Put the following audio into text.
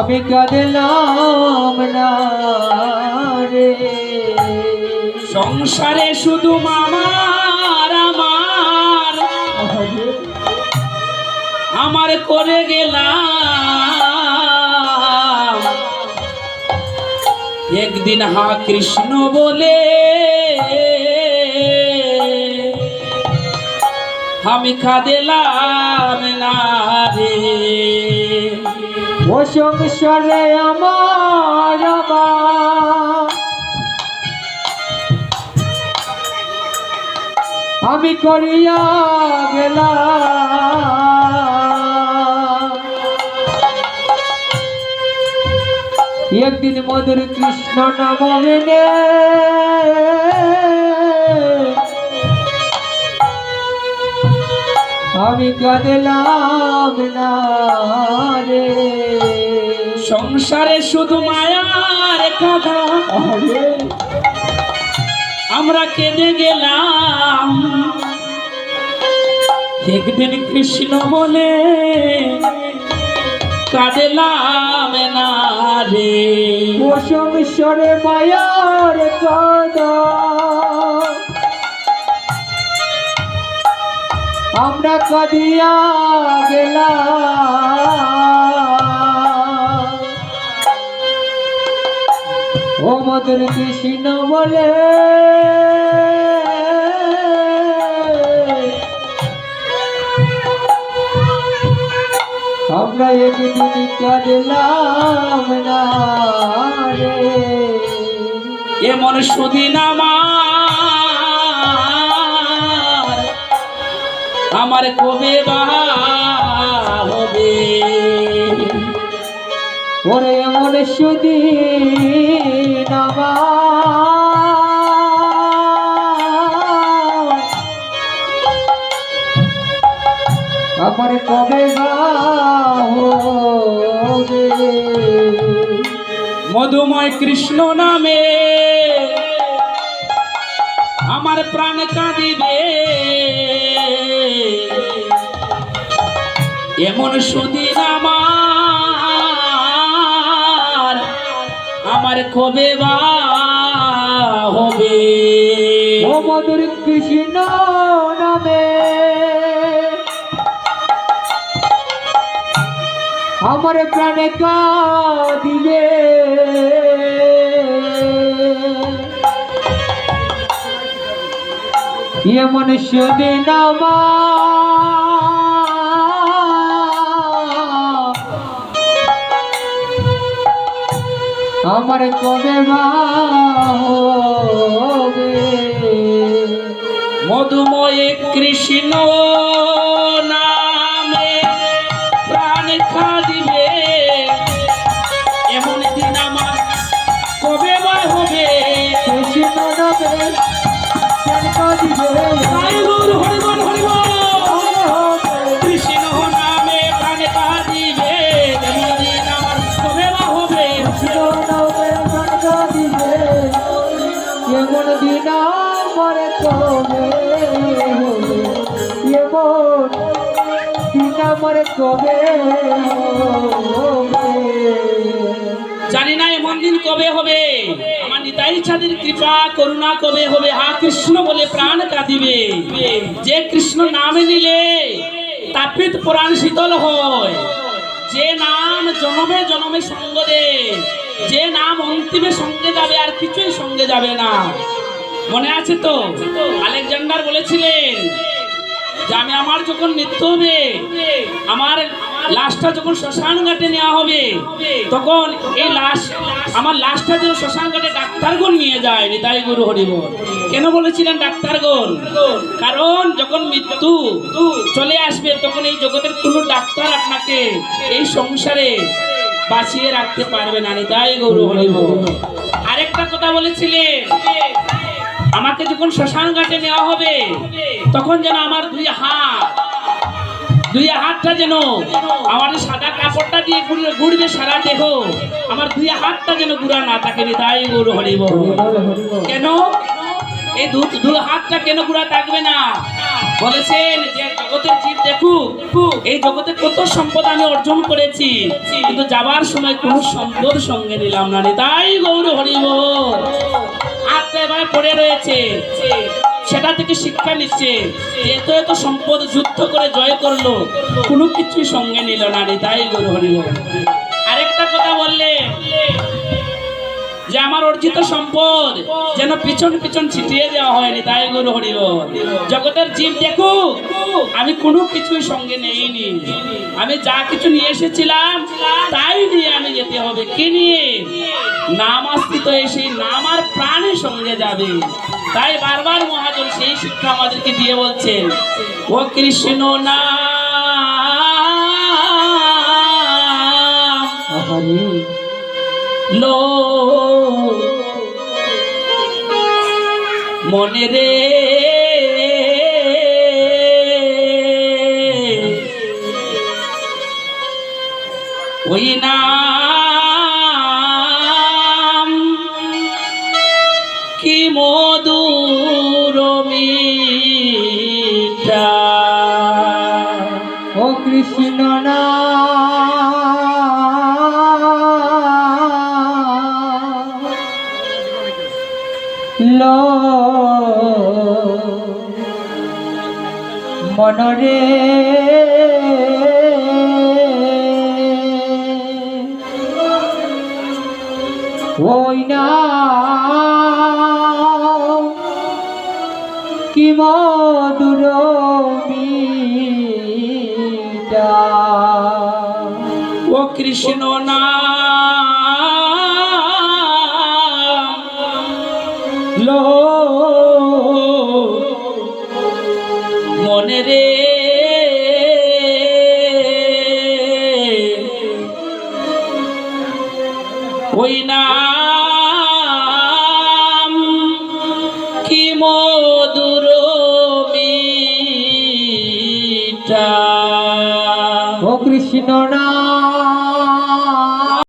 আমি কাঁদলাম না রে। সংসারে শুধু মামার আমার আমার করে গেলাম। একদিন হা কৃষ্ণ বলে আমি কাঁদলাম না রে। ও সংসারে আমার আমি করিয়া গেলাম। একদিন মধুর কৃষ্ণ নাম মেনে আমি কাঁদলাম না রে। সংসারে শুধু মায়ার কাঁধা আমরা কেঁদে গেলাম। একদিন কৃষ্ণ বলে কাঁদলাম না রে। ও সংসারে মায়ার কাঁধা আমরা কাঁদিয়া গেলাম। ও মধুর কৃষ্ণ বলে আমরা একদিন কাঁদলাম না রে। এমন সুদিন আমার কবে বা হবে। ওরে এমন সুদিন আমার কবে বা হবে। মধুময় কৃষ্ণ নামে আমার প্রাণ কাঁদিবে। এমন সুদিন আমার কবে বা হবে। ও মধুর কৃষ্ণ নামে আমার প্রাণে কাঁদিবে। এমন সুদিন আমার কবে বা হবে। মধুময় কৃষ্ণ নামে প্রাণ কাঁদিবে। এমন দিন আমার কবে বা হবে। কৃষ্ণ নামে প্রাণ কাঁদিবে। হরিবল হরিবল হরিবল। কৃষ্ণ নামে প্রাণ কাঁদিবে। এমন দিন আমার কবে বা হবে। কৃষ্ণ নামে প্রাণ কাঁদিবে। এমন দিন আমার কবে হবে। এমন দিন আমার কবে হবে। জানি না এমন দিন কবে হবে। আমার নিতাই চাঁদের কৃপা করুণা কবে হবে। হা কৃষ্ণ বলে প্রাণ কাঁদিবে। যে কৃষ্ণ নামে নিলে তাপিত প্রাণ শীতল হয়। যে নাম জনমে জনমে সঙ্গ দেয়। যে নাম অন্তিমে সঙ্গে যাবে আর কিছুই সঙ্গে যাবে না। মনে আছে তো আলেকজান্ডার বলেছিলেন যে আমি আমার যখন মৃত্যু হবে, আমার লাশটা যখন শ্মশান ঘাটে নেওয়া হবে, তখন এই লাশ আমার লাশটা যেন শ্মশান ঘাটে ডাক্তারগণ নিয়ে যায়। নিতাই গুরু হরিবল। কেন বলেছিলেন ডাক্তারগণ? কারণ যখন মৃত্যু চলে আসবে তখন এই জগতের কোনো ডাক্তার আপনাকে এই সংসারে বাঁচিয়ে রাখতে পারবে না। নিতাই গুরু হরিবল। আরেকটা কথা বলেছিলেন, আমাকে যখন শ্মশান ঘাটে নেওয়া হবে তখন যেন আমার দুই হাতটা যেন আমার সাদা কাপড়টা দিয়ে ঘুরবে সারা দেহ, আমার দুই হাতটা যেন গুড়া না থাকে। তাই গৌর হরিবল। কেন এই দুই হাতটা কেন গুড়া থাকবে না? বলেছেন যে জগতের জীব দেখুক, এই জগতে কত সম্পদ আমি অর্জন করেছি, কিন্তু যাবার সময় কোনো সম্পদ সঙ্গে নিলাম না। তাই গৌর হরিব আত্মা এবার পড়ে রয়েছে, সেটা থেকে শিক্ষা নিচ্ছে। এত এত সম্পদ যুদ্ধ করে জয় করলো, কোনো কিছুই সঙ্গে নিল না। তাই গৌর হরিব আরেকটা কথা বললেন যে আমার অর্জিত সম্পদ যেন পিছন পিছন ছিটিয়ে দেওয়া হয়নি। তাই গৌর হরিব জগতের জীব দেখুক আমি কোনো কিছুই সঙ্গে নেইনি, আমি যা কিছু নিয়ে এসেছিলাম তাই নিয়ে আমি যেতে হবে। কি নিয়ে? নাম আস্তিত, সেই নাম আর প্রাণের সঙ্গে যাবে। তাই বারবার মহাজন সেই শিক্ষা আমাদেরকে দিয়ে বলছেন, ও কৃষ্ণ নাম লো মনে রে, ওই নাম কি মধুর মিঠা। ও কৃষ্ণ লো মনরে, ওই নাম কি মধুর মিঠা। ও কৃষ্ণ নাম লো মনে রে, ওই নাম কি মধুর মিঠা। ও কৃষ্ণ নাম